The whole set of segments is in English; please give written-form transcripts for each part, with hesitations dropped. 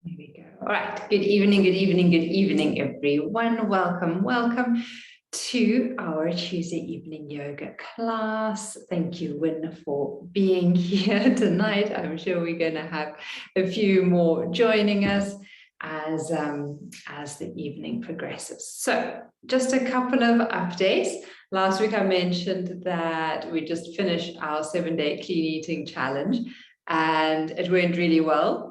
Here we go. All right. Good evening, good evening, good evening, everyone. Welcome, welcome to our Tuesday evening yoga class. Thank you, Win, for being here tonight. I'm sure we're going to have a few more joining us as the evening progresses. So just a couple of updates. Last week I mentioned that we just finished our 7-day clean eating challenge and it went really well.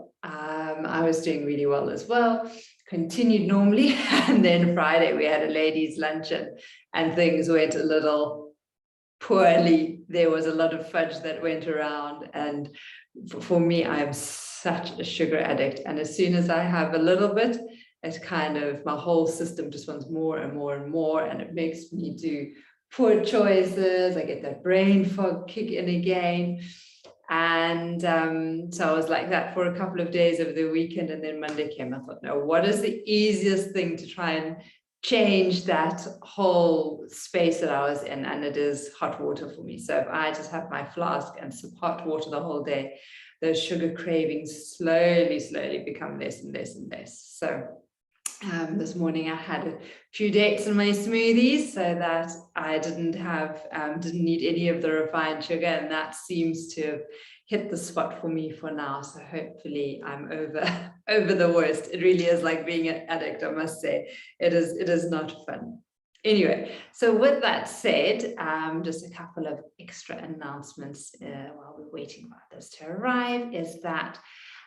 I was doing really well as well, continued normally. And then Friday we had a ladies' luncheon and things went a little poorly. There was a lot of fudge that went around. And for me, I'm such a sugar addict. And as soon as I have a little bit, it kind of, my whole system just wants more and more and more. And it makes me do poor choices. I get that brain fog kick in again. And so I was like that for a couple of days over the weekend, and then Monday came. I thought, no, what is the easiest thing to try and change that whole space that I was in? And it is hot water for me. So if I just have my flask and some hot water the whole day, those sugar cravings slowly become less and less and less. So this morning I had a few dates in my smoothies so that I didn't need any of the refined sugar, and that seems to have hit the spot for me for now. So hopefully I'm over the worst. It really is like being an addict, I must say. It is not fun. Anyway, so with that said, just a couple of extra announcements while we're waiting for others to arrive, is that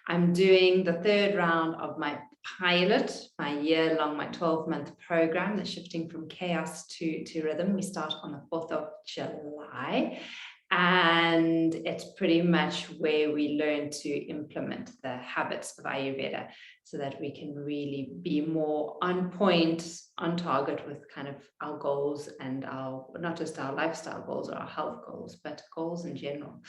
I'm doing the third round of my pilot, my year-long, my 12-month program, the Shifting from Chaos to Rhythm. We start on the 4th of July. And it's pretty much where we learn to implement the habits of Ayurveda so that we can really be more on point, on target with kind of our goals and not just our lifestyle goals or our health goals, but goals in general.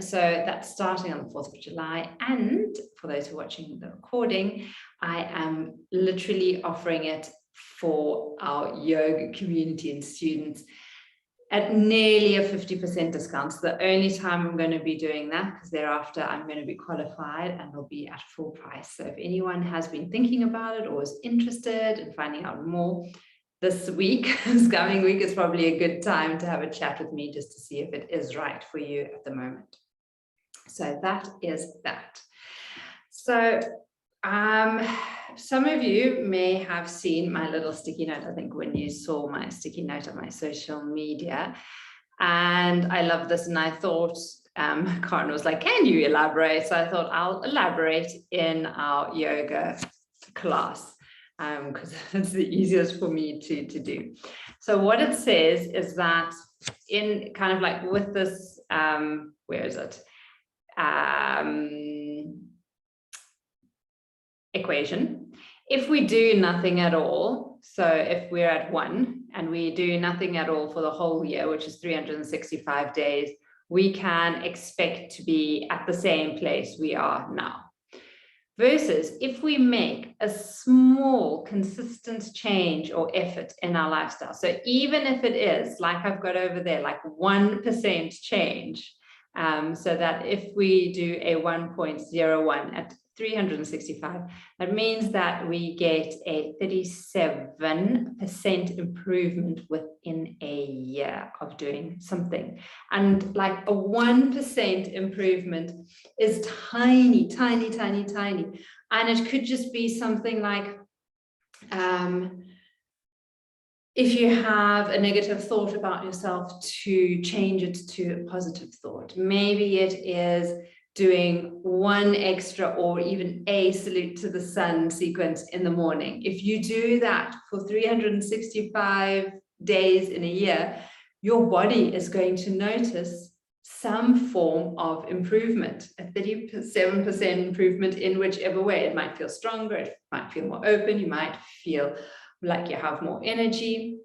So that's starting on the 4th of July. And for those who are watching the recording, I am literally offering it for our yoga community and students at nearly a 50% discount. So the only time I'm going to be doing that, because thereafter I'm going to be qualified and it'll be at full price. So if anyone has been thinking about it or is interested in finding out more, this coming week is probably a good time to have a chat with me just to see if it is right for you at the moment. So that is that. So some of you may have seen my little sticky note, I think, when you saw my sticky note on my social media. And I love this. And I thought, Karen was like, can you elaborate? So I thought I'll elaborate in our yoga class, because it's the easiest for me to do. So what it says is that in kind of like with this, where is it? Equation, if we do nothing at all, so if we're at 1 and we do nothing at all for the whole year, which is 365 days, we can expect to be at the same place we are now. Versus if we make a small consistent change or effort in our lifestyle. So even if it is like I've got over there, like 1% change, so that if we do a 1.01 at 365, that means that we get a 37% improvement within a year of doing something. And like a 1% improvement is tiny. And it could just be something like, if you have a negative thought about yourself, to change it to a positive thought. Maybe it is doing 1 extra or even a salute to the sun sequence in the morning. If you do that for 365 days in a year, your body is going to notice some form of improvement, a 37% improvement in whichever way. It might feel stronger, it might feel more open, you might feel like you have more energy.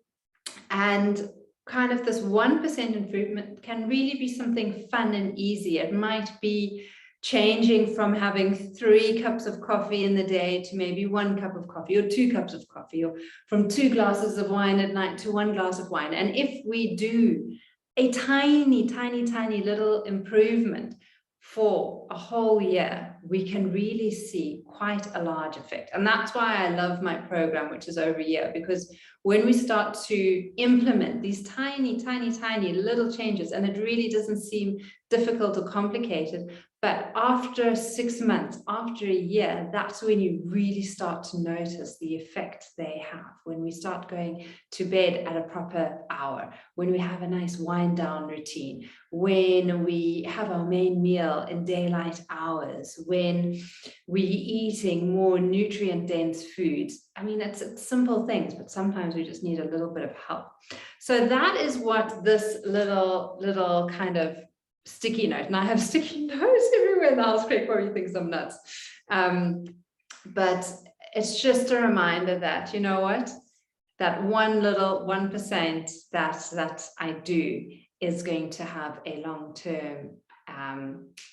And kind of this 1% improvement can really be something fun and easy. It might be changing from having 3 cups of coffee in the day to maybe 1 cup of coffee or 2 cups of coffee, or from 2 glasses of wine at night to 1 glass of wine. And if we do a tiny little improvement for a whole year, we can really see quite a large effect. And that's why I love my program, which is over a year, because when we start to implement these tiny, tiny, tiny little changes, and it really doesn't seem difficult or complicated, but after 6 months, after a year, that's when you really start to notice the effect they have. When we start going to bed at a proper hour, when we have a nice wind down routine, when we have our main meal in daylight hours, when we're eating more nutrient dense foods. I mean, it's simple things, but sometimes we just need a little bit of help. So that is what this little kind of sticky note, and I have sticky notes everywhere in the house. Craig probably thinks I'm nuts. But it's just a reminder that, you know what, that 1% that I do is going to have a long-term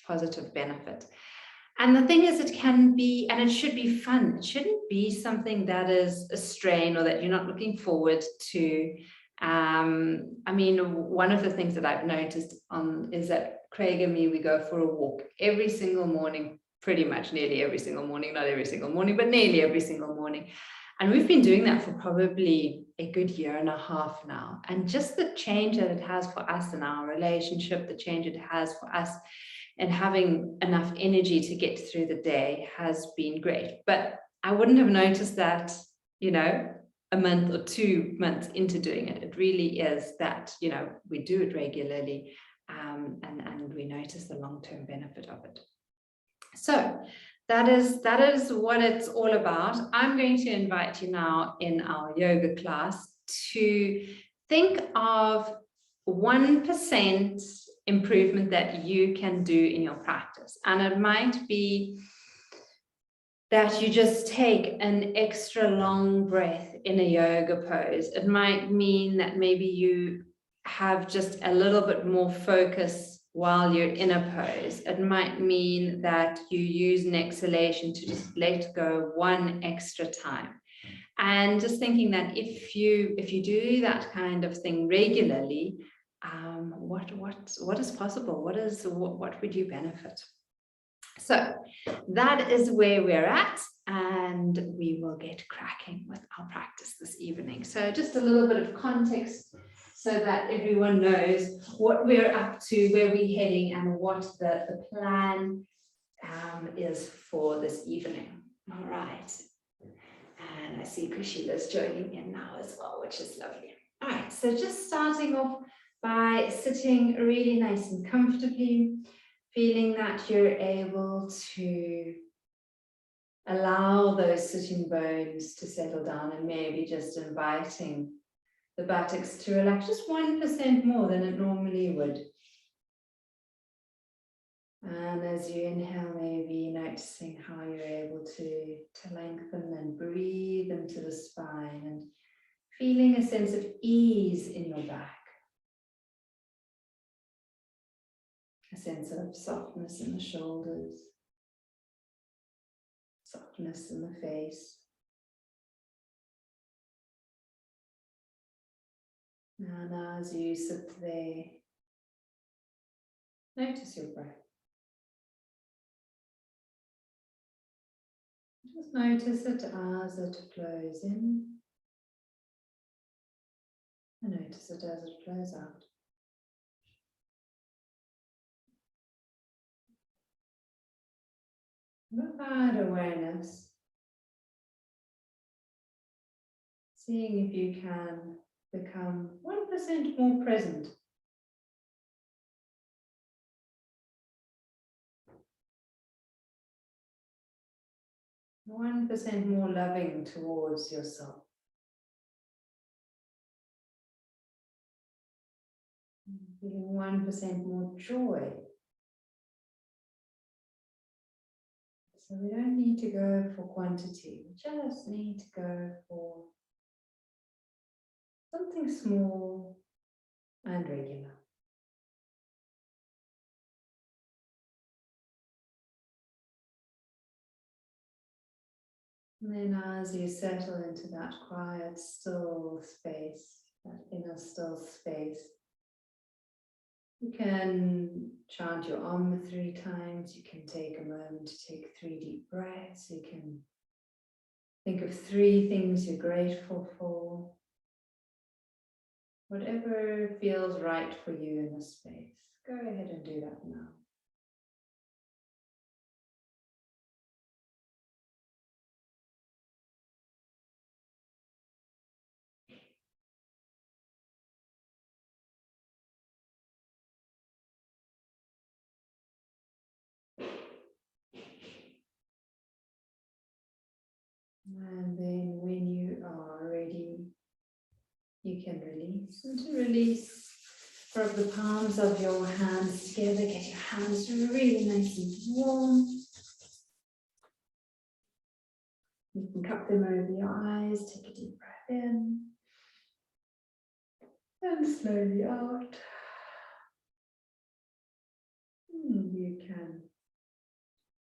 positive benefit. And the thing is, it can be, and it should be fun. It shouldn't be something that is a strain or that you're not looking forward to. I mean, one of the things that I've noticed is that Craig and me, we go for a walk every single morning, pretty much nearly every single morning, not every single morning, but nearly every single morning. And we've been doing that for probably a good year and a half now. And just the change that it has for us in our relationship, the change it has for us and having enough energy to get through the day has been great. But I wouldn't have noticed that, you know, a month or 2 months into doing it. It really is that, you know, we do it regularly and we notice the long-term benefit of it. So that is what it's all about. I'm going to invite you now in our yoga class to think of 1% improvement that you can do in your practice. And it might be that you just take an extra long breath in a yoga pose. It might mean that maybe you have just a little bit more focus while you're in a pose. It might mean that you use an exhalation to just let go one extra time. And just thinking that if you do that kind of thing regularly, what is possible? What would you benefit? So that is where we're at, and we will get cracking with our practice this evening. So just a little bit of context so that everyone knows what we're up to, where we're heading, and what the plan is for this evening. All right. And I see Kushila's joining in now as well, which is lovely. All right, so just starting off by sitting really nice and comfortably, feeling that you're able to allow those sitting bones to settle down and maybe just inviting the buttocks to relax just 1% more than it normally would. And as you inhale, maybe noticing how you're able to lengthen and breathe into the spine and feeling a sense of ease in your back. A sense of softness in the shoulders, softness in the face. And as you sit there, notice your breath. Just notice it as it flows in, and notice it as it flows out. With that awareness, seeing if you can become 1% more present. One 1% more loving towards yourself. Feeling 1% more joy. So we don't need to go for quantity, we just need to go for something small and regular. And then as you settle into that quiet, still space, that inner still space, You can chant your Om 3 times. You can take a moment to take 3 deep breaths. You can think of 3 things you're grateful for. Whatever feels right for you in this space, go ahead and do that now. And then when you are ready, you can release. And to release, rub the palms of your hands together, get your hands really nice and warm. You can cup them over your eyes, take a deep breath in, and slowly out. You can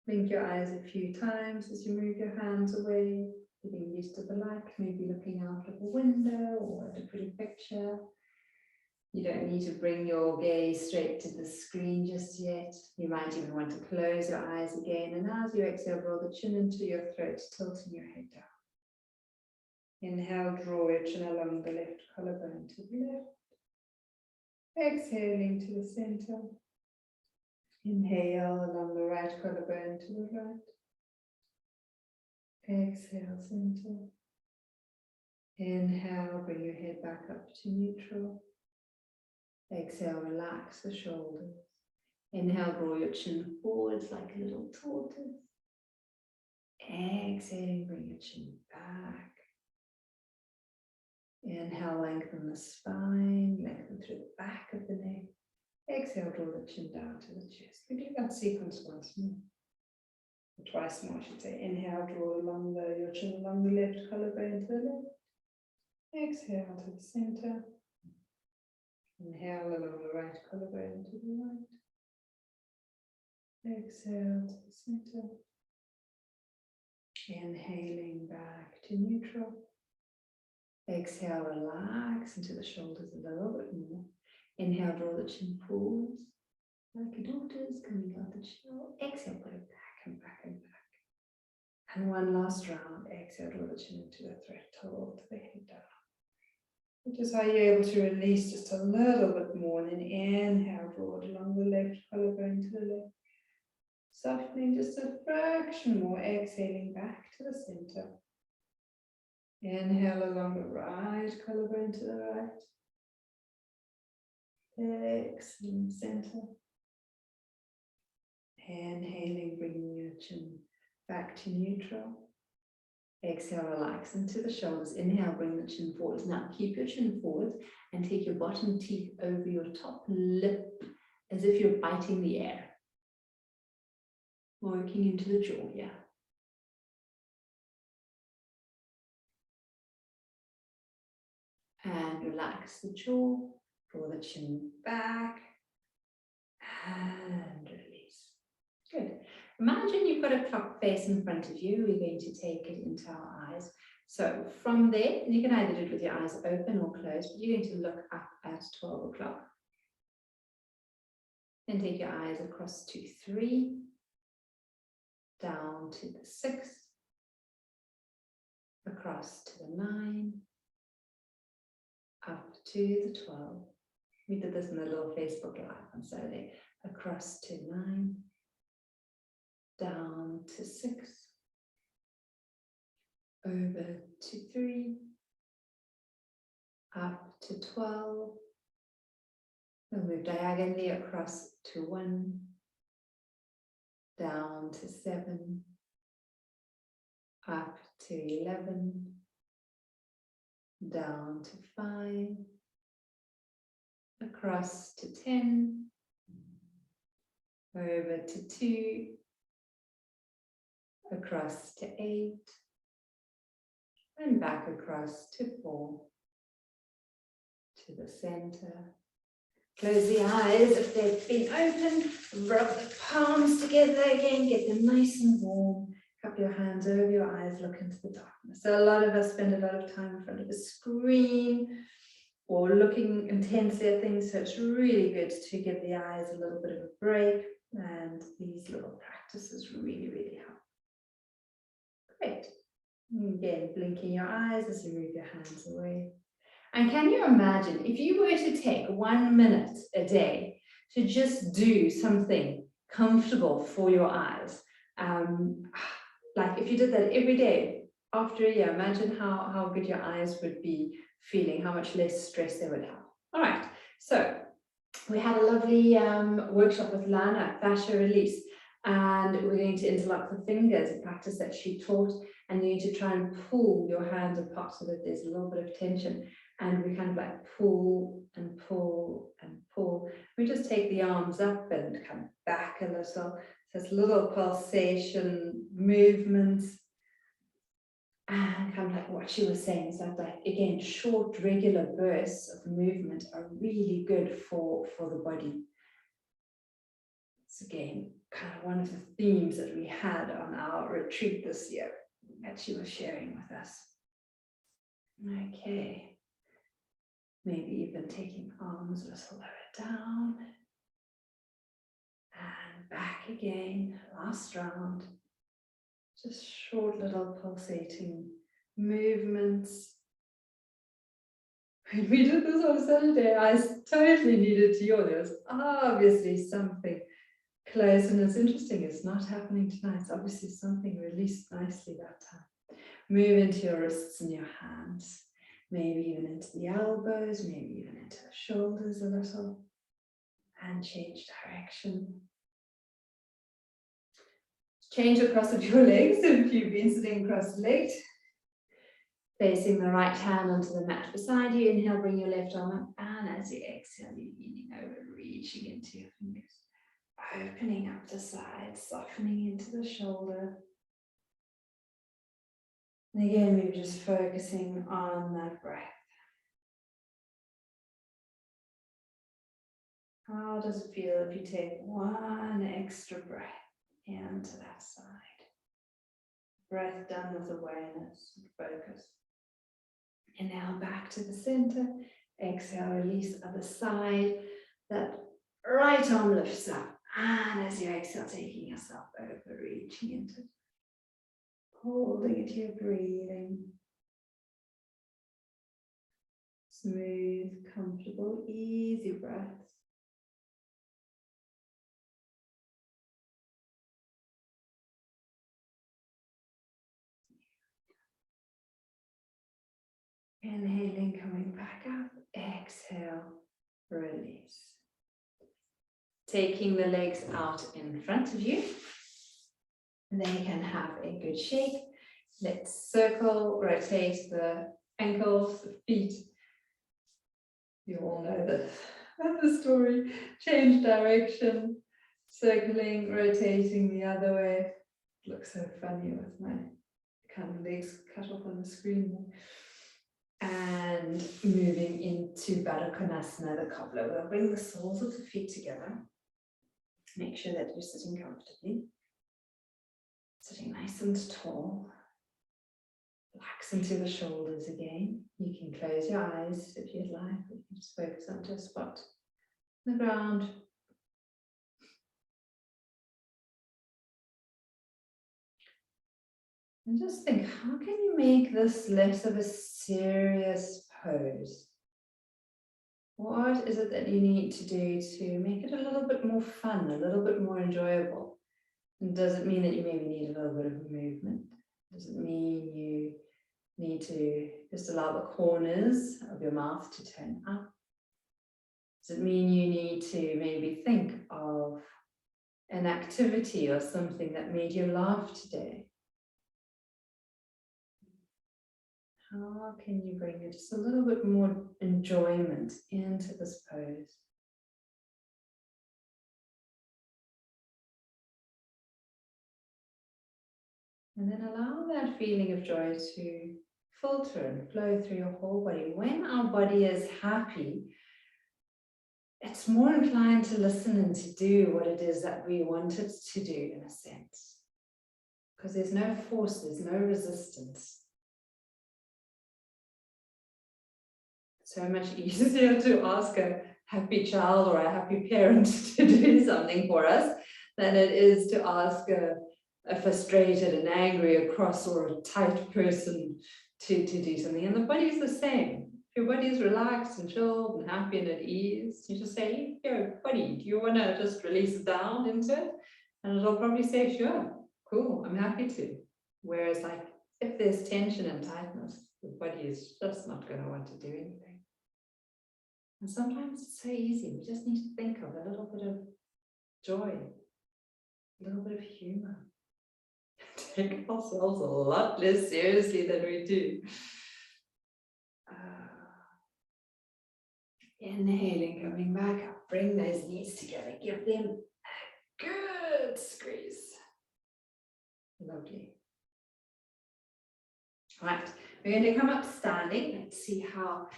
blink your eyes a few times as you move your hands away, getting used to the light, maybe looking out of a window or at a pretty picture. You don't need to bring your gaze straight to the screen just yet. You might even want to close your eyes again, and as you exhale, roll the chin into your throat, tilting your head down. Inhale, draw your chin along the left collarbone to the left. Exhaling to the center. Inhale along the right collarbone to the right. Exhale, center. Inhale, bring your head back up to neutral. Exhale, relax the shoulders. Inhale, draw your chin forwards like a little tortoise. Exhaling, bring your chin back. Inhale, lengthen the spine, lengthen through the back of the neck. Exhale, draw the chin down to the chest. We do that sequence once more. Or twice more, I should say. Inhale, draw along your chin along the left collarbone to the left. Exhale to the center. Inhale along the right collarbone to the right. Exhale to the center. Inhaling back to neutral. Exhale, relax into the shoulders a little bit more. Inhale, draw the chin forwards, like a tortoise coming out the chin. Exhale, put it back and back and back. And one last round. Exhale, draw the chin into the throat, to the head down. Which is how you're able to release just a little bit more. And then inhale, draw it along the left collarbone to the left. Softening just a fraction more, exhaling back to the center. Inhale along the right collarbone to the right. Excellent, center. Inhaling, bringing your chin back to neutral. Exhale, relax into the shoulders. Inhale, bring the chin forwards. Now keep your chin forwards and take your bottom teeth over your top lip as if you're biting the air. Working into the jaw, yeah. And relax the jaw, draw the chin back, and release. Good. Imagine you've got a clock face in front of you. We're going to take it into our eyes. So from there, you can either do it with your eyes open or closed, but you're going to look up at 12 o'clock. Then take your eyes across to 3, down to the 6, across to the 9, up to the 12. We did this in the little Facebook Live on Saturday. Across to 9, down to 6, over to 3, up to 12. We'll move diagonally across to 1, down to 7, up to 11, down to 5, across to 10, over to 2, across to 8, and back across to 4, to the center. Close the eyes if they've been open, rub the palms together again, get them nice and warm. Cup your hands over your eyes, look into the darkness. So a lot of us spend a lot of time in front of a screen or looking intensely at things. So it's really good to give the eyes a little bit of a break, and these little practices really, really help. Great. Again, blinking your eyes as you move your hands away. And can you imagine if you were to take 1 minute a day to just do something comfortable for your eyes? Like if you did that every day after a year, imagine how good your eyes would be feeling, how much less stress they would have. All right, so we had a lovely workshop with Lana, fascia release, and we're going to interlock the fingers, a practice that she taught, and you need to try and pull your hands apart so that there's a little bit of tension, and we kind of like pull and pull and pull. We just take the arms up and come back a little, so it's little pulsation movements. And kind of like what she was saying is that, like, again, short regular bursts of movement are really good for the body. It's again kind of one of the themes that we had on our retreat this year that she was sharing with us. Okay, maybe even taking arms a little lower down and back again. Last round. Just short little pulsating movements. When we did this on Saturday, I totally needed to yawn. There was obviously something close, and it's interesting, it's not happening tonight. It's obviously something released nicely that time. Move into your wrists and your hands, maybe even into the elbows, maybe even into the shoulders a little, and change direction. Change across of your legs if you've been sitting cross-legged. Facing the right hand onto the mat beside you. Inhale, bring your left arm up, and as you exhale, you're leaning over, reaching into your fingers. Opening up the side, softening into the shoulder. And again, we're just focusing on that breath. How does it feel if you take one extra breath into that side? Breath done with awareness and focus. Inhale back to the center. Exhale, release other side. That right arm lifts up. And as you exhale, taking yourself over, reaching into, holding into your breathing. Smooth, comfortable, easy breaths. Inhaling, coming back up. Exhale, release. Taking the legs out in front of you. They can have a good shake. Let's circle, rotate the ankles, the feet. You all know the story. Change direction, circling, rotating the other way. It looks so funny with my kind of legs cut off on the screen. And moving into Baddha Konasana, the cobbler. We'll bring the soles of the feet together. Make sure that you're sitting comfortably. Sitting nice and tall. Relax into the shoulders again. You can close your eyes if you'd like. You can just focus onto a spot on the ground. And just think, how can you make this less of a serious pose? What is it that you need to do to make it a little bit more fun, a little bit more enjoyable? And does it mean that you maybe need a little bit of movement? Does it mean you need to just allow the corners of your mouth to turn up? Does it mean you need to maybe think of an activity or something that made you laugh today? How can you bring just a little bit more enjoyment into this pose? And then allow that feeling of joy to filter and flow through your whole body. When our body is happy, it's more inclined to listen and to do what it is that we want it to do, in a sense. Because there's no force, there's no resistance. So much easier to ask a happy child or a happy parent to do something for us than it is to ask a frustrated and angry, or cross, or a tight person to do something. And the body is the same. If your body is relaxed and chilled and happy and at ease, you just say, yo, buddy, do you want to just release down into it? And it'll probably say, sure, cool, I'm happy to. Whereas like, if there's tension and tightness, the body is just not going to want to do anything. And sometimes it's so easy. We just need to think of a little bit of joy, a little bit of humor. Take ourselves a lot less seriously than we do. Inhaling, coming back up, bring those knees together, give them a good squeeze. Lovely. Right, we're going to come up standing. Let's see how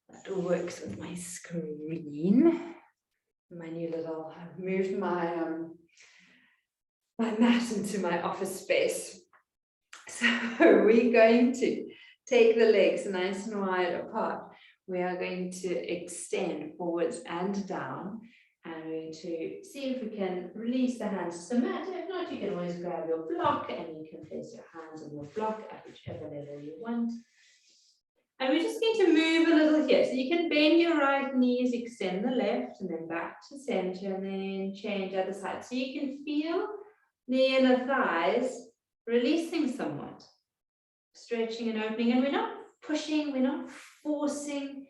that works with my screen. My new little, I've moved my my mat into my office space. So we're going to take the legs nice and wide apart. We are going to extend forwards and down, and we're going to see if we can release the hands to the mat. If not, you can always grab your block and you can place your hands on your block at whichever level you want. And we're just going to move a little here. So you can bend your right knees, extend the left, and then back to center, and then change other side. So you can feel the inner thighs releasing somewhat, stretching and opening. And we're not pushing, we're not forcing,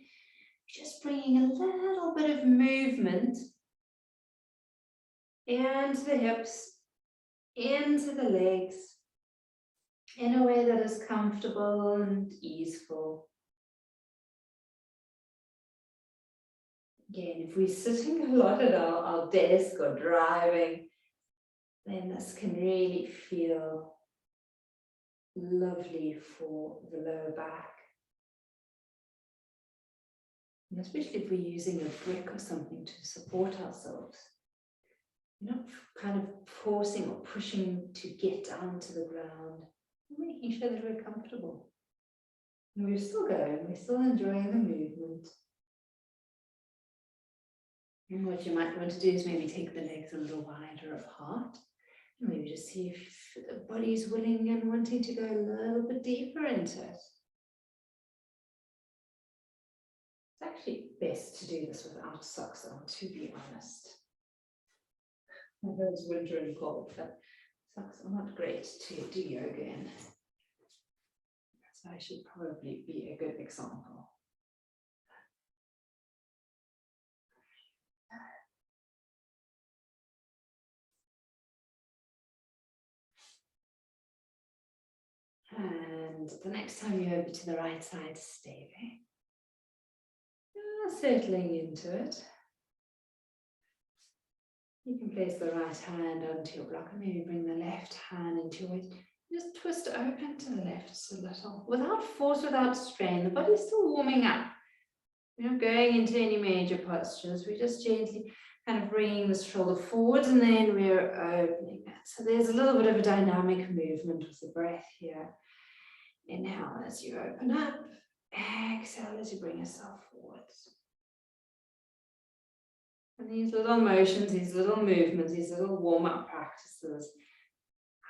just bringing a little bit of movement into the hips, into the legs, in a way that is comfortable and easeful. Again, if we're sitting a lot at our desk or driving, then this can really feel lovely for the lower back. And especially if we're using a brick or something to support ourselves. We're not kind of forcing or pushing to get down to the ground. We're making sure that we're comfortable. And we're still going, we're still enjoying the movement. And what you might want to do is maybe take the legs a little wider apart. And maybe just see if the body's willing and wanting to go a little bit deeper into it. It's actually best to do this without socks on, to be honest. I know it's winter and cold, but socks are not great to do yoga in. So I should probably be a good example. And the next time you're over to the right side, stay there. Settling into it. You can place the right hand onto your block and maybe bring the left hand into your waist. Just twist open to the left just a little, without force, without strain. The body's still warming up. We're not going into any major postures. We're just gently kind of bringing the shoulder forward, and then we're opening it. So there's a little bit of a dynamic movement with the breath here. Inhale as you open up. Exhale as you bring yourself forwards. And these little motions, these little movements, these little warm-up practices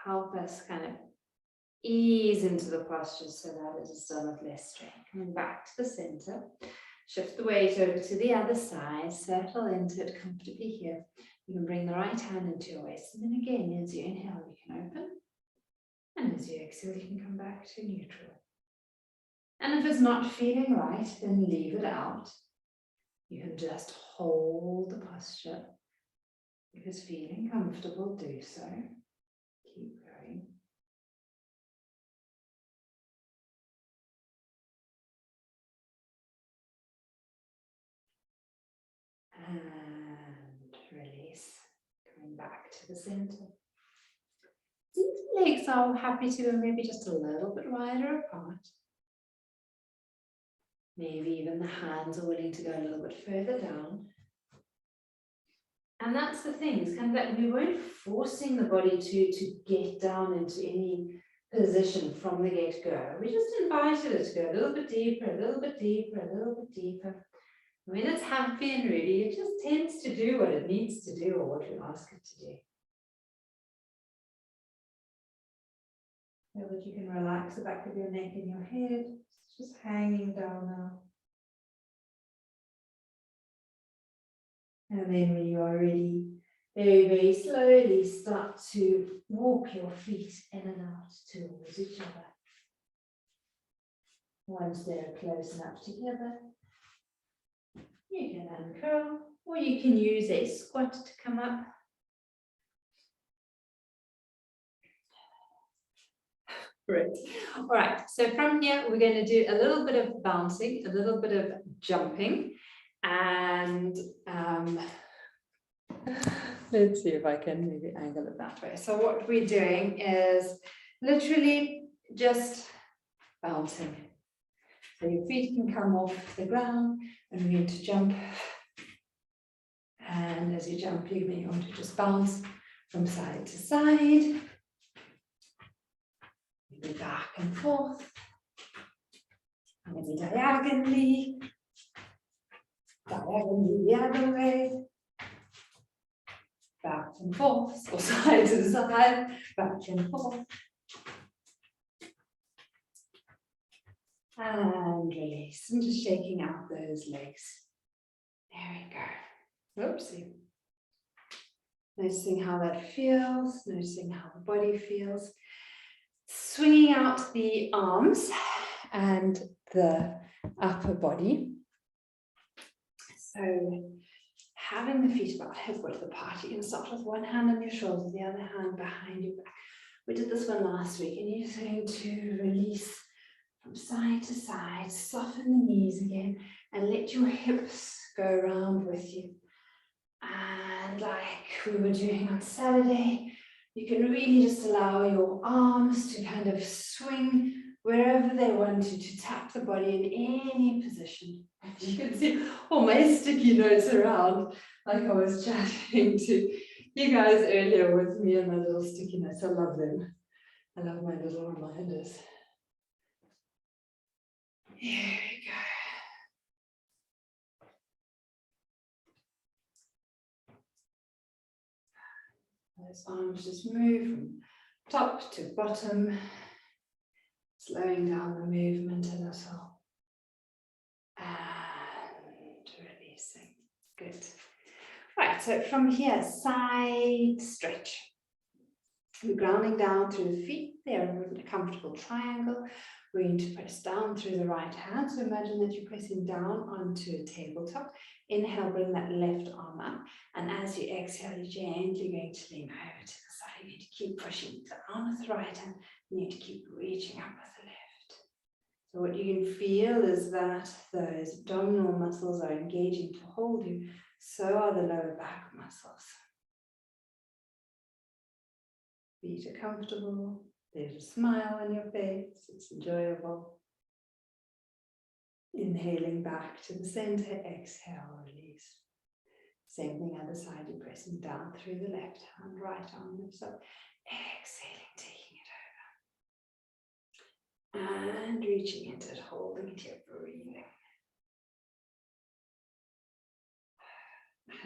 help us kind of ease into the posture so that it is done with less strain. Coming back to the center, shift the weight over to the other side, settle into it comfortably here. You can bring the right hand into your waist, and then again, as you inhale, you can open, and as you exhale, you can come back to neutral. And if it's not feeling right, then leave it out. You can just hold the posture. If it's feeling comfortable, do so. Keep going. And release. Coming back to the center. See if the legs are happy to go maybe just a little bit wider apart. Maybe even the hands are willing to go a little bit further down. And that's the thing, it's kind of that we weren't forcing the body to get down into any position from the get-go. We just invited it to go a little bit deeper, a little bit deeper, a little bit deeper. When it's happy and ready, it just tends to do what it needs to do or what we ask it to do. So that you can relax the back of your neck and your head. It's just hanging down now. And then when you are ready, very, very slowly start to walk your feet in and out towards each other. Once they're close enough together, you can uncurl, or you can use a squat to come up. Great. All right, so from here, we're going to do a little bit of bouncing, a little bit of jumping, and let's see if I can maybe angle it that way. So what we're doing is literally just bouncing. So your feet can come off the ground and we need to jump. And as you jump, you may want to just bounce from side to side. Maybe back and forth. Maybe diagonally. Diagonally the other way. Back and forth, or side to side, back and forth. And release, and just shaking out those legs. There we go. Oopsie. Noticing how that feels, noticing how the body feels. Swinging out the arms and the upper body. So having the feet about hip width apart, you can start with one hand on your shoulders, the other hand behind your back. We did this one last week, and you're just going to release from side to side, soften the knees again, and let your hips go around with you. And like we were doing on Saturday, you can really just allow your arms to kind of swing wherever they want to tap the body in any position. You can see all my sticky notes around, like I was chatting to you guys earlier with me and my little sticky notes. I love them. I love my little reminders. Here we go. Those arms just move from top to bottom, slowing down the movement a little. And releasing. Good. Right, so from here, side stretch. We're grounding down through the feet. They're in a comfortable triangle. We're going to press down through the right hand. So imagine that you're pressing down onto a tabletop. Inhale, bring that left arm up. And as you exhale, you're gently going to lean over to the side. You need to keep pushing down with the right hand. You need to keep reaching up with the left. So what you can feel is that those abdominal muscles are engaging to hold you. So are the lower back muscles. Feet are comfortable. There's a smile on your face. It's enjoyable. Inhaling back to the center. Exhale, release. Same thing other side. You're pressing down through the left hand, right arm lifts up. Exhaling, taking it over. And reaching into it, holding it here, breathing.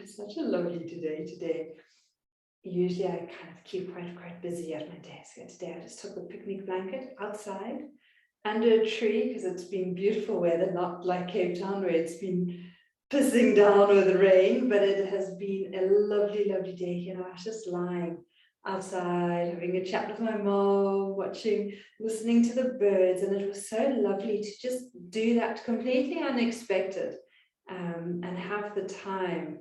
It's such a lovely day today. Usually I kind of keep quite busy at my desk. And today I just took the picnic blanket outside under a tree because it's been beautiful weather, not like Cape Town where it's been pissing down with the rain, but it has been a lovely, lovely day here. I was just lying outside, having a chat with my mom, listening to the birds, and it was so lovely to just do that completely unexpected and have the time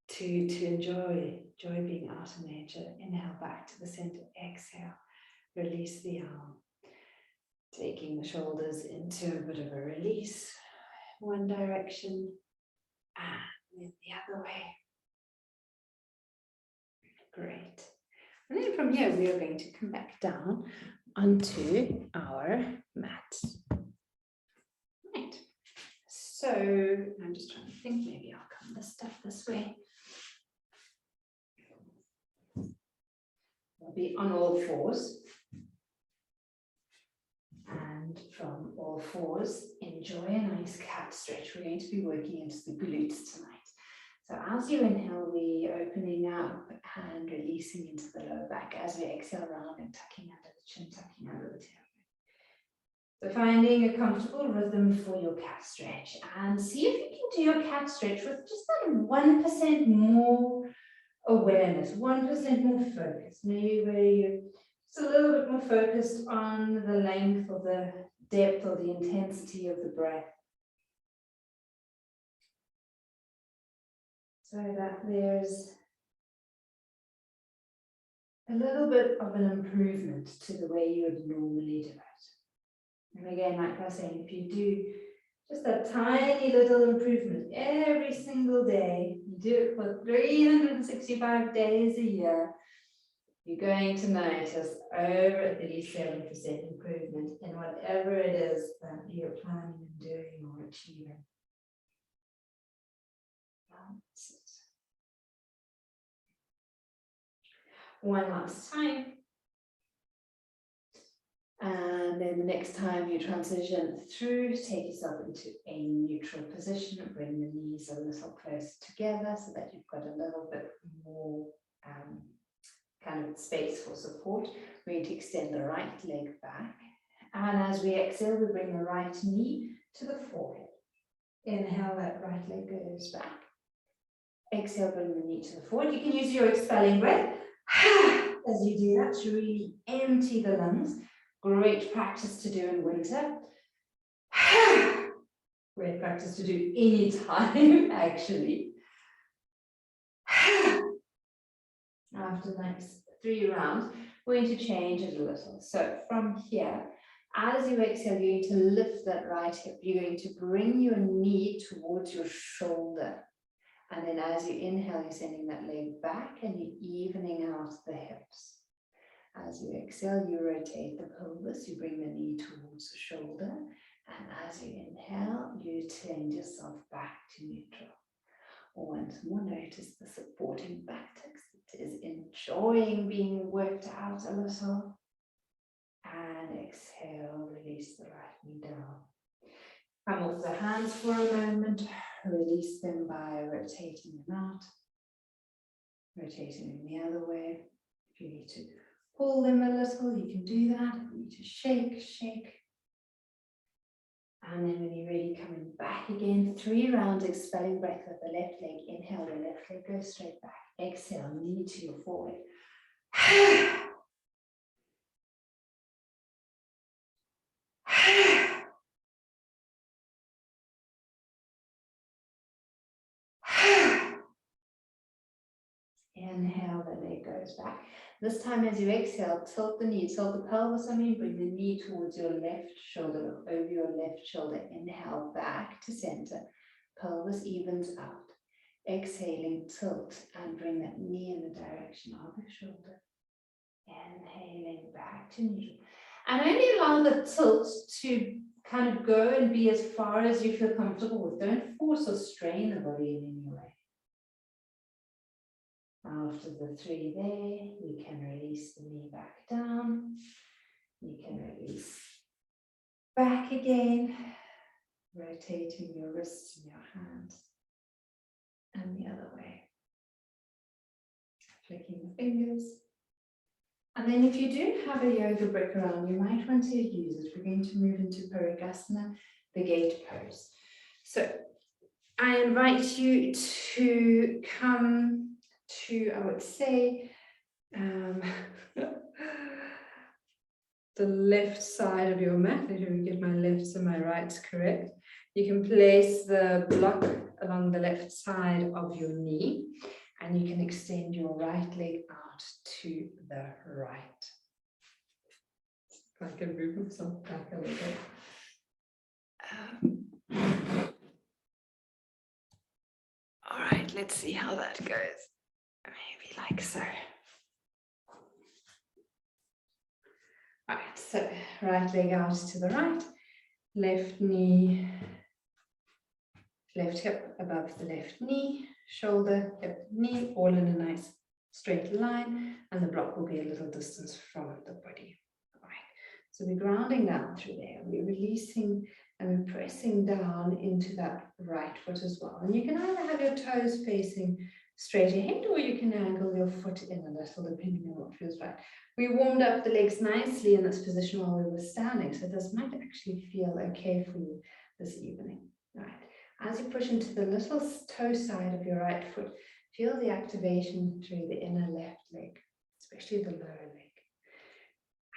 to enjoy being out in nature. Inhale back to the center, exhale, release the arm. Taking the shoulders into a bit of a release, one direction and then the other way. Great. And then from here, we are going to come back down onto our mat. Right. So I'm just trying to think, maybe I'll come this stuff this way. I'll be on all fours. And from all fours, enjoy a nice cat stretch. We're going to be working into the glutes tonight. So as you inhale, we're opening up and releasing into the lower back. As we exhale, round and tucking under the chin, tucking under the tailbone. So finding a comfortable rhythm for your cat stretch, and see if you can do your cat stretch with just that 1% more awareness, 1% more focus. Maybe where you're just a little bit more focused on the length or the depth or the intensity of the breath. So that there's a little bit of an improvement to the way you would normally do it. And again, like I was saying, if you do just a tiny little improvement every single day, you do it for 365 days a year, you're going to notice over 37% improvement in whatever it is that you're planning on doing or achieving. One last time. And then the next time you transition through, take yourself into a neutral position, bring the knees a little closer together so that you've got a little bit more kind of space for support. We're going to extend the right leg back. And as we exhale, we bring the right knee to the forehead. Inhale, that right leg goes back. Exhale, bring the knee to the forehead. You can use your expelling breath as you do that to really empty the lungs. Great practice to do in winter. Great practice to do anytime, actually. After the next 3 rounds, we're going to change it a little. So from here, as you exhale, you're going to lift that right hip. You're going to bring your knee towards your shoulder. And then as you inhale, you're sending that leg back and you're evening out the hips. As you exhale, you rotate the pelvis, you bring the knee towards the shoulder. And as you inhale, you turn yourself back to neutral. Once more, notice the supporting buttocks. It is enjoying being worked out a little. And exhale, release the right knee down. Come off the hands for a moment. Release them by rotating them out. Rotating them the other way. If you need to pull them a little, you can do that. If you need to shake, shake. And then when you're ready, coming back again, 3 rounds, expelling breath with the left leg. Inhale, the left leg goes straight back. Exhale, knee to your forehead. Inhale, the leg goes back. This time as you exhale, tilt the knee, tilt the pelvis, bring the knee towards your left shoulder, look over your left shoulder. Inhale, back to center. Pelvis evens out. Exhaling, tilt and bring that knee in the direction of the shoulder. Inhaling back to neutral. And only allow the tilt to kind of go and be as far as you feel comfortable with. Don't force or strain the body in any way. After the 3 there, you can release the knee back down. You can release back again, rotating your wrists and your hands. And the other way. Flicking the fingers. And then if you do have a yoga brick around, you might want to use it. We're going to move into Purusthana, the gate pose. So I invite you to come to, I would say, the left side of your mat. Let me get my lefts and my rights correct. You can place the block along the left side of your knee, and you can extend your right leg out to the right. If I can move myself back a little bit. All right, let's see how that goes. Maybe like so. All right, so right leg out to the right, left knee, left hip above the left knee, shoulder, hip, knee, all in a nice straight line, and the block will be a little distance from the body. All right, so So we're grounding down through there, we're releasing and we're pressing down into that right foot as well. And you can either have your toes facing straight ahead, or you can angle your foot in a little, depending on what feels right. We warmed up the legs nicely in this position while we were standing, so this might actually feel okay for you this evening. Right. As you push into the little toe side of your right foot, feel the activation through the inner left leg, especially the lower leg.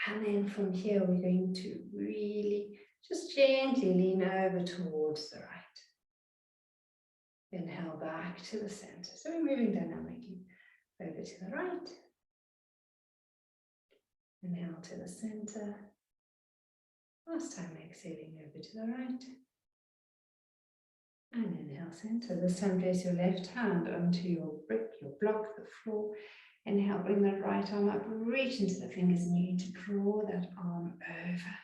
And then from here, we're going to really just gently lean over towards the right. Inhale back to the center. So we're moving dynamically over to the right. Inhale to the center. Last time exhaling over to the right. And inhale center. This time place your left hand onto your brick, your block, the floor. Inhale, bring that right arm up, reach into the fingers, and you need to draw that arm over.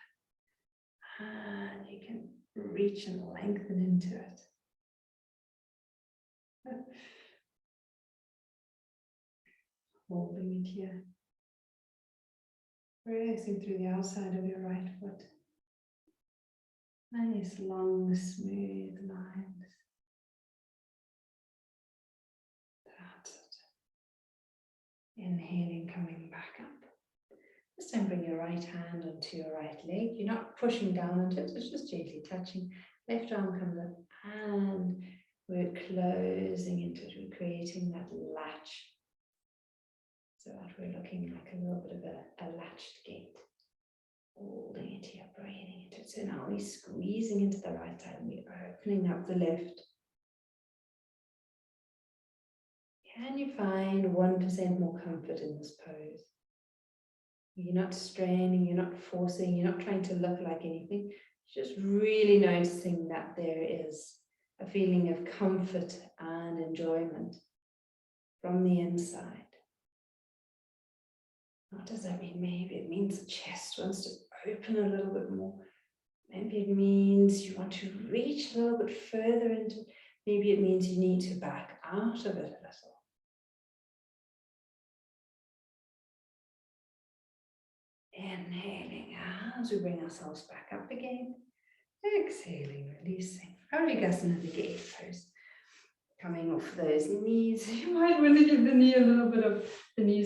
And you can reach and lengthen into it. Holding it here. Pressing through the outside of your right foot. Nice, long, smooth lines. That's it. Inhaling, coming back up. This time bring your right hand onto your right leg. You're not pushing down onto it, it's just gently touching. Left arm comes up and we're closing into it. We're creating that latch. So that we're looking like a little bit of a latched gate. Holding it here, breathing into it. So now we're squeezing into the right side and we're opening up the left. Can you find 1% more comfort in this pose? You're not straining, you're not forcing, you're not trying to look like anything. You're just really noticing that there is a feeling of comfort and enjoyment from the inside. What does that mean? Maybe it means the chest wants to open a little bit more. Maybe it means you want to reach a little bit further into it. Maybe it means you need to back out of it a little. Inhaling as we bring ourselves back up again. Exhaling, releasing. Parigasana, the gate pose. Coming off those knees. You might want to give the knees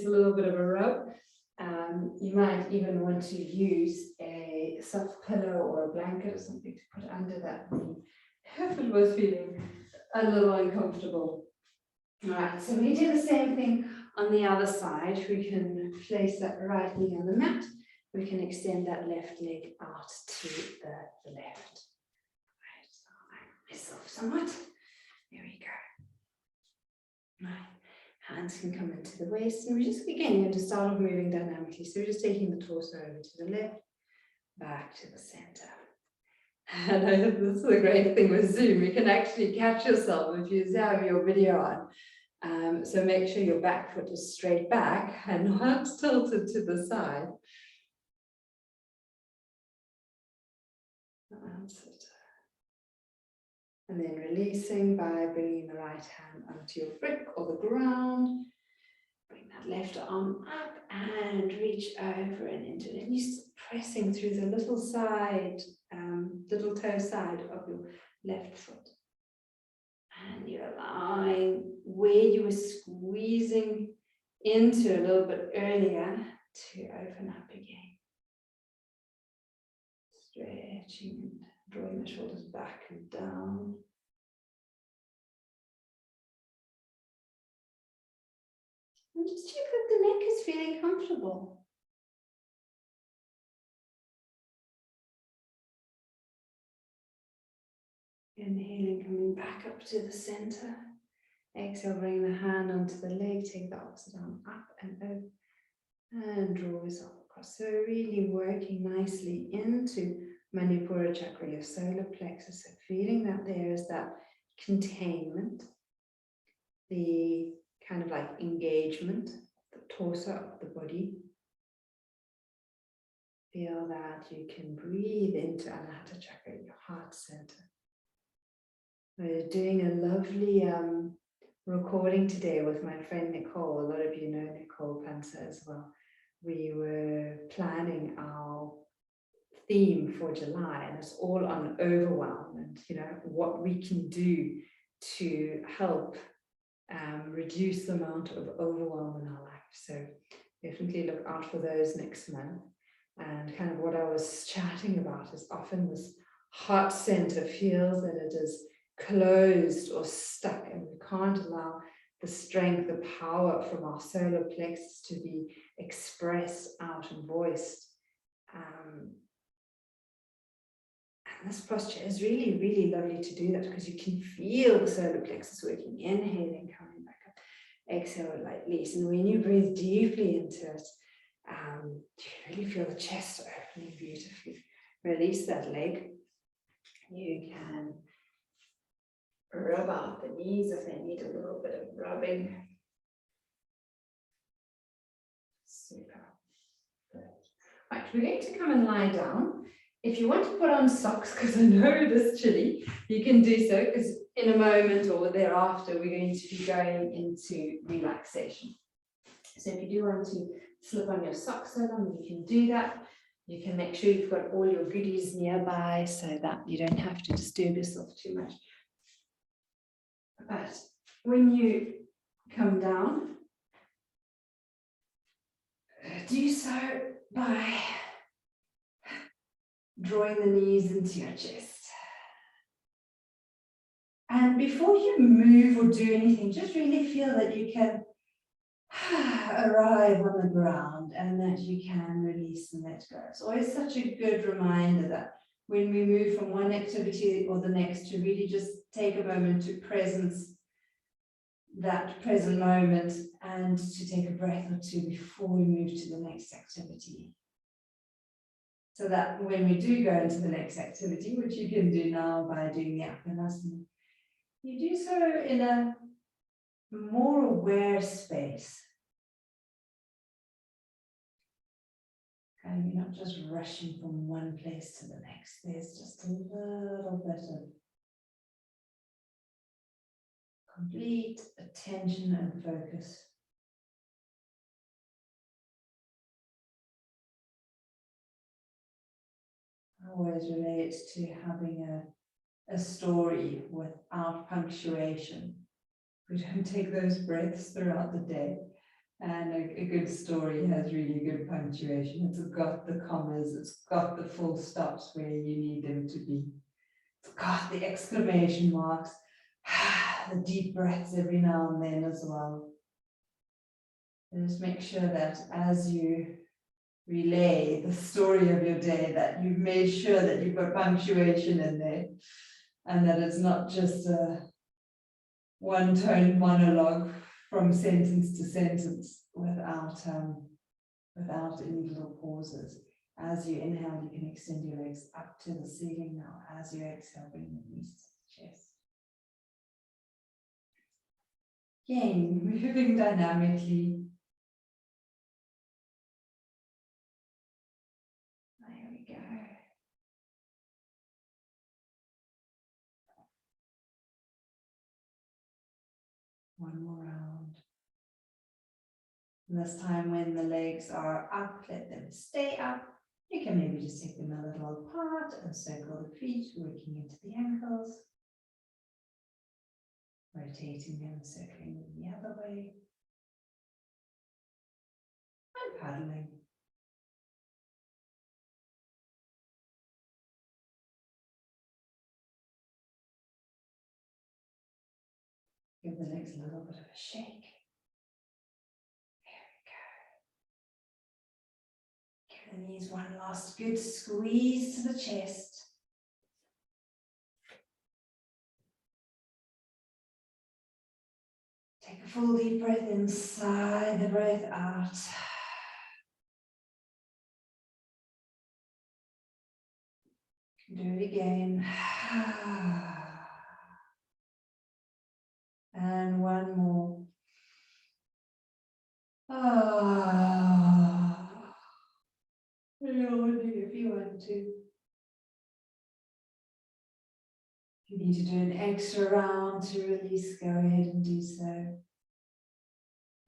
a little bit of a rub. You might even want to use a soft pillow or a blanket or something to put under that knee if it was feeling a little uncomfortable. All right, so we do the same thing on the other side. We can place that right knee on the mat. We can extend that left leg out to the left. Right, so I myself somewhat. There we go. Right. Hands can come into the waist, and we're just again going to start off moving dynamically. So we're just taking the torso over to the left, back to the center. And this is the great thing with Zoom, you can actually catch yourself if you have your video on. So make sure your back foot is straight back and not tilted to the side. That's it. And then releasing by bringing the right hand onto your brick or the ground. Bring that left arm up and reach over and into it. And you're pressing through the little side, little toe side of your left foot. And you're allowing where you were squeezing into a little bit earlier to open up again. Stretching and drawing the shoulders back and down. And just check that the neck is feeling comfortable. Inhaling, coming back up to the center. Exhale, bring the hand onto the leg, take the opposite arm up and over. And draw yourself across. So really working nicely into Manipura chakra, your solar plexus. So feeling that there is that containment, the kind of like engagement, the torso of the body. Feel that you can breathe into Anahata chakra, your heart center. We're doing a lovely recording today with my friend Nicole. A lot of you know Nicole Panza as well. We were planning our theme for July, and it's all on overwhelm and, you know, what we can do to help reduce the amount of overwhelm in our life. So definitely look out for those next month. And kind of what I was chatting about is often this heart center feels that it is closed or stuck, and we can't allow the strength, the power from our solar plexus to be expressed out and voiced. And this posture is really, really lovely to do that, because you can feel the solar plexus working, inhaling, coming back up, exhale, lightly. And when you breathe deeply into it, you really feel the chest opening beautifully. Release that leg. You can rub out the knees if they need a little bit of rubbing. Super. Right, we're going to come and lie down. If you want to put on socks, because I know it is chilly, you can do so, because in a moment or thereafter, we're going to be going into relaxation. So if you do want to slip on your socks so long, you can do that. You can make sure you've got all your goodies nearby so that you don't have to disturb yourself too much. But when you come down, do so by drawing the knees into your chest. And before you move or do anything, just really feel that you can arrive on the ground and that you can release and let go. It's always such a good reminder that when we move from one activity or the next, to really just take a moment to presence that present moment and to take a breath or two before we move to the next activity. So that when we do go into the next activity, which you can do now by doing the Apanasana, you do so in a more aware space. And you're not just rushing from one place to the next. There's just a little bit of complete attention and focus. I always relate to having a story without punctuation. We don't take those breaths throughout the day. And a good story has really good punctuation. It's got the commas, it's got the full stops where you need them to be. It's got the exclamation marks, the deep breaths every now and then as well. And just make sure that as you relay the story of your day, that you've made sure that you've got punctuation in there, and that it's not just a one-tone monologue from sentence to sentence without any little pauses. As you inhale, you can extend your legs up to the ceiling now. As you exhale, bring the knees to the chest. Again, moving dynamically. There we go. One more round. And this time when the legs are up, let them stay up. You can maybe just take them a little apart and circle the feet, working into the ankles. Rotating them, circling them the other way. And paddling. Give the legs a little bit of a shake. Give the knees one last good squeeze to the chest. Take a full deep breath in, sigh the breath out. Do it again. And one more. If you want to. If you need to do an extra round to release, go ahead and do so.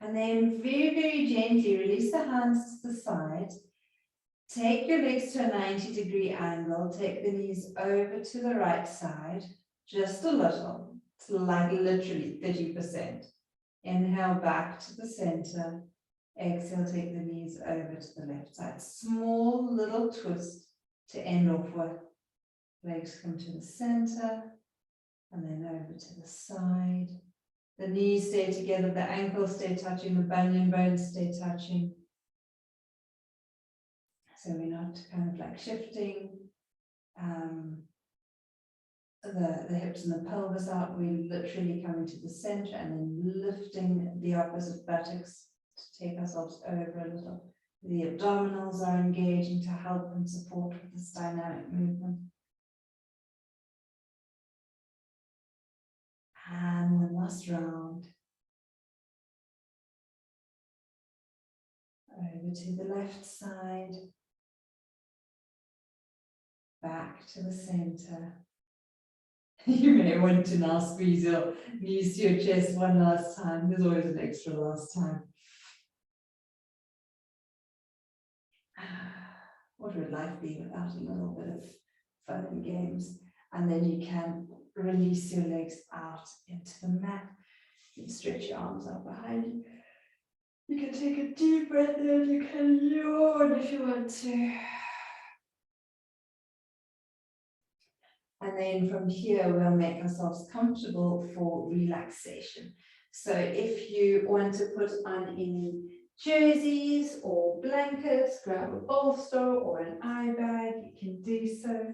And then very, very gently release the hands to the side. Take your legs to a 90-degree angle. Take the knees over to the right side, just a little. It's like literally 30%. Inhale back to the center. Exhale, take the knees over to the left side. Small little twist to end off with. Legs come to the center and then over to the side. The knees stay together, the ankles stay touching, the bunion bones stay touching. So we're not kind of like shifting the hips and the pelvis out. We're literally coming to the center and then lifting the opposite buttocks to take ourselves over a little. The abdominals are engaging to help and support with this dynamic movement. And one last round. Over to the left side. Back to the center. You may want to now squeeze your knees to your chest one last time. There's always an extra last time. What would life be without a little bit of fun and games? And then you can release your legs out into the mat. You can stretch your arms out behind you. You can take a deep breath in. You can yawn if you want to. And then from here, we'll make ourselves comfortable for relaxation. So if you want to put on any jerseys or blankets, grab a bolster or an eye bag, you can do so.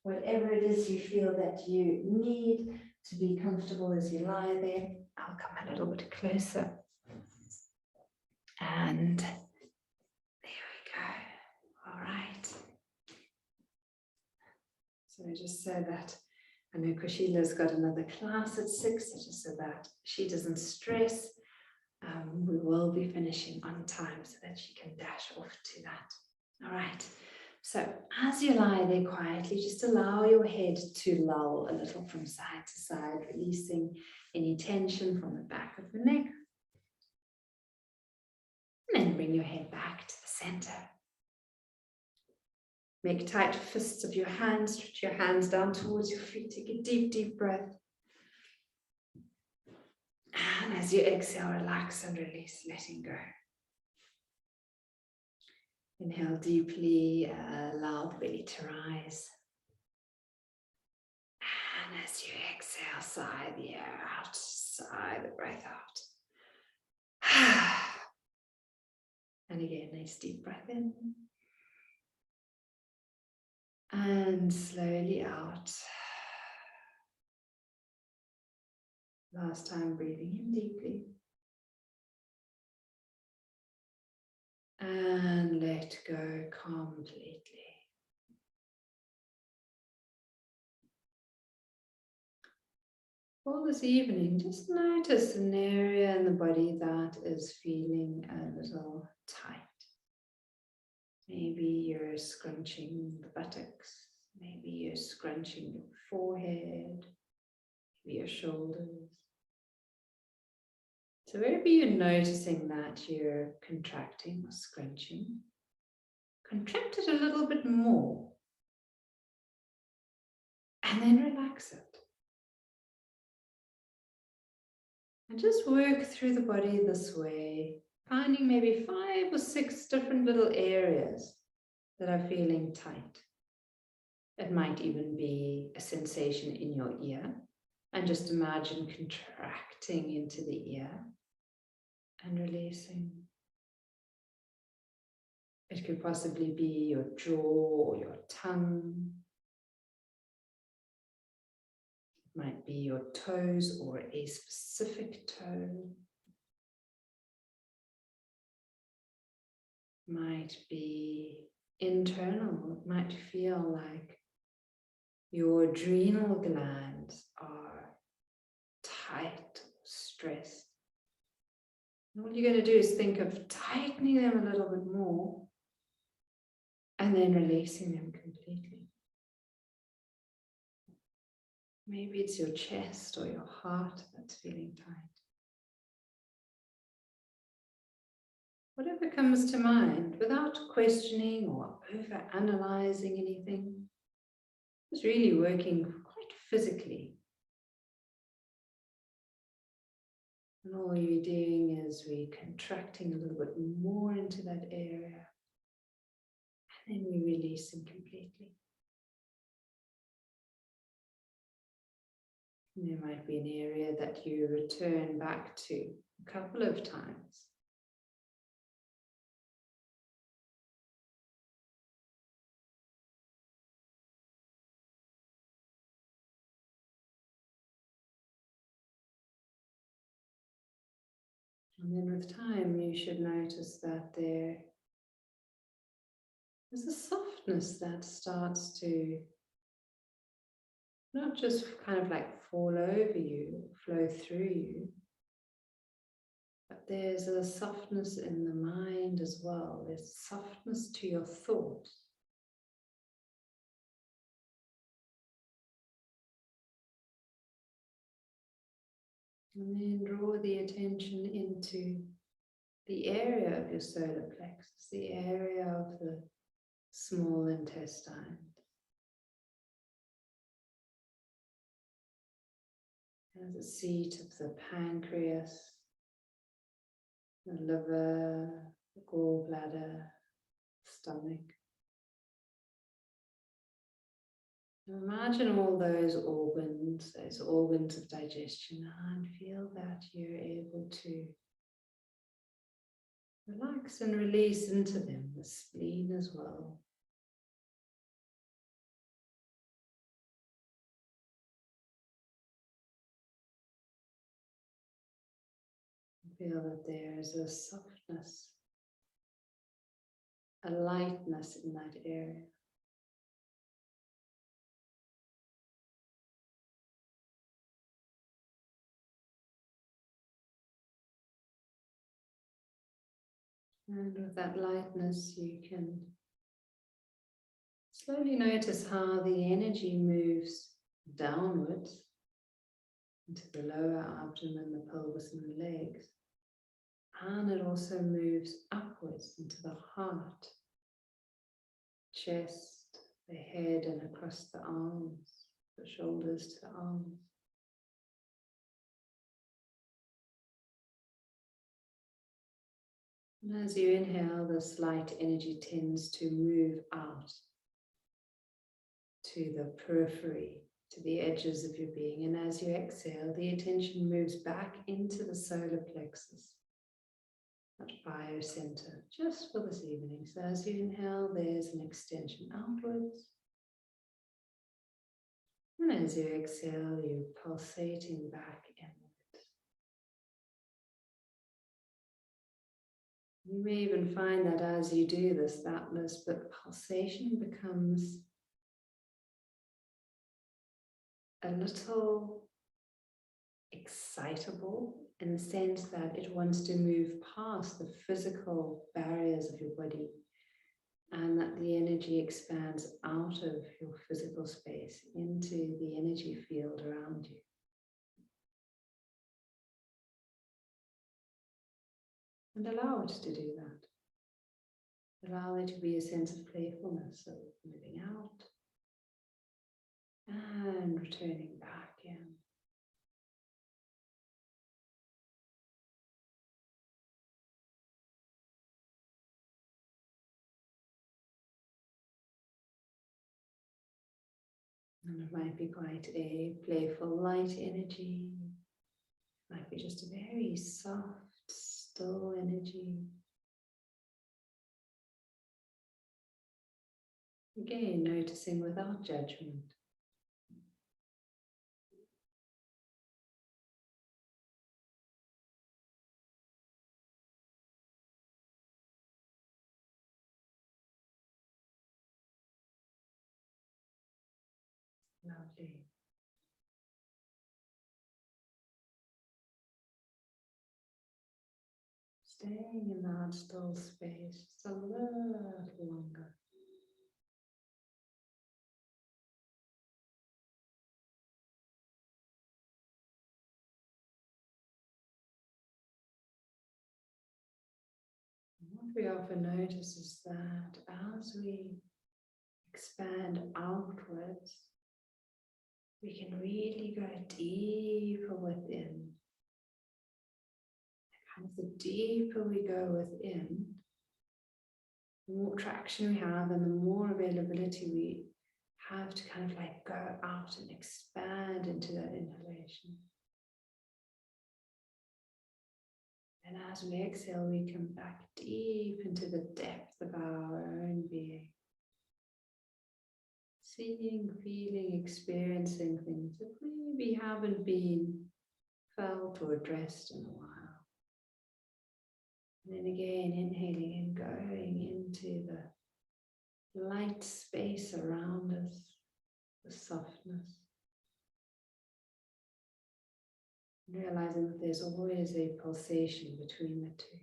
Whatever it is you feel that you need to be comfortable as you lie there. I'll come a little bit closer. And there we go. All right. So just so that I know Kushila's got another class at 6, just so that she doesn't stress. We will be finishing on time so that she can dash off to that. All right. So as you lie there quietly, just allow your head to loll a little from side to side, releasing any tension from the back of the neck. And then bring your head back to the center. Make tight fists of your hands, stretch your hands down towards your feet. Take a deep, deep breath. And as you exhale, relax and release, letting go. Inhale deeply, allow the belly to rise. And as you exhale, sigh the air out, sigh the breath out. And again, nice deep breath in. And slowly out. Last time, breathing in deeply. And let go completely. For this evening, just notice an area in the body that is feeling a little tight. Maybe you're scrunching the buttocks. Maybe you're scrunching your forehead. Maybe your shoulders. So wherever you're noticing that you're contracting or scrunching, contract it a little bit more. And then relax it. And just work through the body this way, finding maybe 5 or 6 different little areas that are feeling tight. It might even be a sensation in your ear. And just imagine contracting into the ear and releasing. It could possibly be your jaw or your tongue. It might be your toes or a specific toe. Might be internal. It might feel like your adrenal glands are tight, stressed. And all you're going to do is think of tightening them a little bit more and then releasing them completely. Maybe it's your chest or your heart that's feeling tight. whatever comes to mind without questioning or over analyzing anything. Just really working quite physically. And all you're doing is contracting a little bit more into that area. And then we releasing completely. And there might be an area that you return back to a couple of times. And then with time, you should notice that there's a softness that starts to not just kind of like fall over you, flow through you, but there's a softness in the mind as well. There's softness to your thoughts. And then draw the attention into the area of your solar plexus, the area of the small intestine. As the seat of the pancreas, the liver, the gallbladder, stomach. Imagine all those organs of digestion, and feel that you're able to relax and release into them, the spleen as well. Feel that there is a softness, a lightness in that area. And with that lightness, you can slowly notice how the energy moves downwards into the lower abdomen, the pelvis, and the legs. And it also moves upwards into the heart, chest, the head, and across the arms, the shoulders to the arms. And as you inhale, this light energy tends to move out to the periphery, to the edges of your being. And as you exhale, the attention moves back into the solar plexus, that biocenter, just for this evening. So as you inhale, there's an extension outwards. And as you exhale, you're pulsating back inwards. You may even find that as you do this, that pulsation becomes a little excitable in the sense that it wants to move past the physical barriers of your body, and that the energy expands out of your physical space into the energy field around you. And allow it to do that. Allow there to be a sense of playfulness, of moving out and returning back in. And it might be quite a playful, light energy. It might be just a very soft, still energy. Again, noticing without judgment. Lovely. Staying in that still space just a little longer. we often notice is that as we expand outwards, we can really go deeper within. And the deeper we go within, the more traction we have and the more availability we have to kind of like go out and expand into that inhalation. And as we exhale, we come back deep into the depth of our own being. Seeing, feeling, experiencing things that maybe haven't been felt or addressed in a while. And then again, inhaling and going into the light space around us, the softness. Realizing that there's always a pulsation between the two.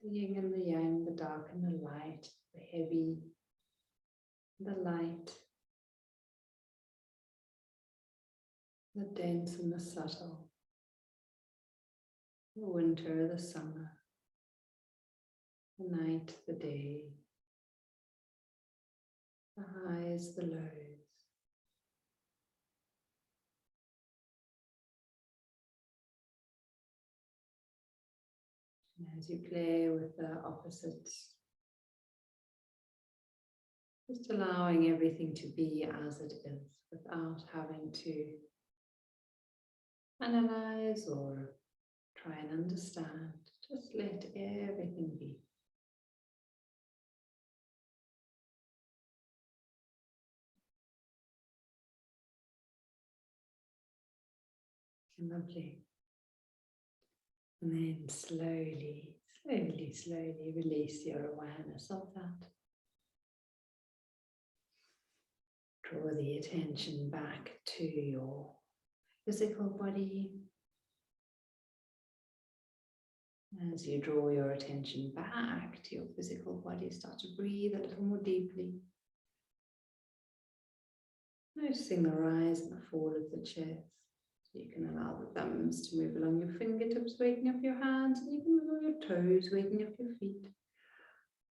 The yin and the yang, the dark and the light, the heavy, the light, the dense and the subtle, the winter, the summer, the night, the day, the highs, the lows. And as you play with the opposites, just allowing everything to be as it is without having to analyze or try and understand. Just let everything be. Lovely. And then slowly, slowly release your awareness of that. Draw the attention back to your physical body. As you draw your attention back to your physical body, start to breathe a little more deeply. Noticing the rise and the fall of the chest. So you can allow the thumbs to move along your fingertips, waking up your hands, and even along your toes, waking up your feet.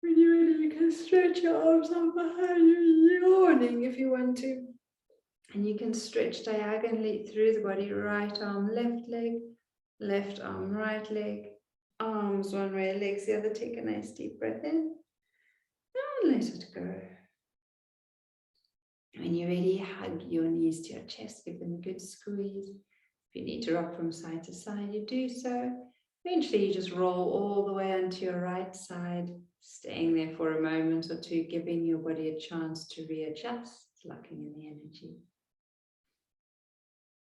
When you're ready, you can stretch your arms up behind you, yawning if you want to. And you can stretch diagonally through the body, right arm, left leg, left arm, right leg, arms one way, legs the other. Take a nice deep breath in and let it go. When you're ready, hug your knees to your chest, give them a good squeeze. If you need to rock from side to side, you do so. Eventually, you just roll all the way onto your right side, staying there for a moment or two, giving your body a chance to readjust, locking in the energy.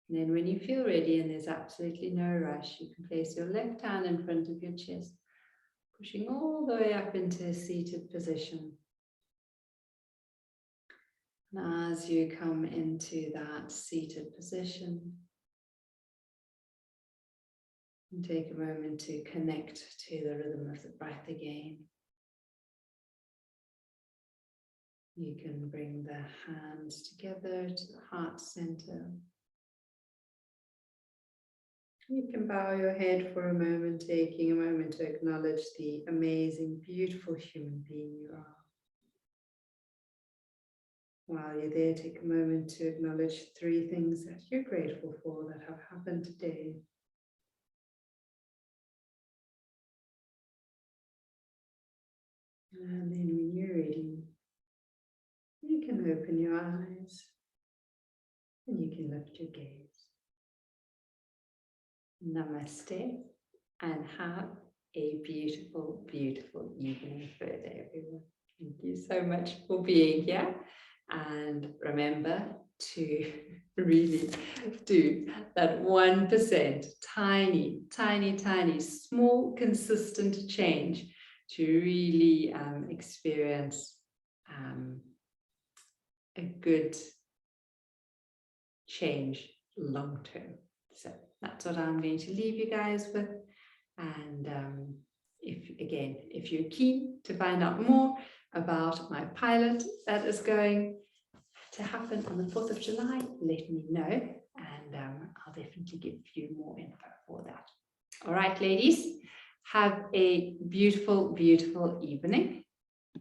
And then when you feel ready and there's absolutely no rush, you can place your left hand in front of your chest, pushing all the way up into a seated position. And as you come into that seated position, and take a moment to connect to the rhythm of the breath again. You can bring the hands together to the heart center. You can bow your head for a moment, taking a moment to acknowledge the amazing, beautiful human being you are. While you're there, take a moment to acknowledge 3 things that you're grateful for that have happened today. And then when you're ready, you can open your eyes and you can lift your gaze. Namaste and have a beautiful, beautiful evening further, everyone. Thank you so much for being here. And remember to really do that 1% tiny, tiny, tiny, small, consistent change to really experience a good change long term. So that's what I'm going to leave you guys with. And if you're keen to find out more about my pilot that is going to happen on the 4th of July, let me know, and I'll definitely give you more info for that. All right, ladies. Have a beautiful, beautiful evening.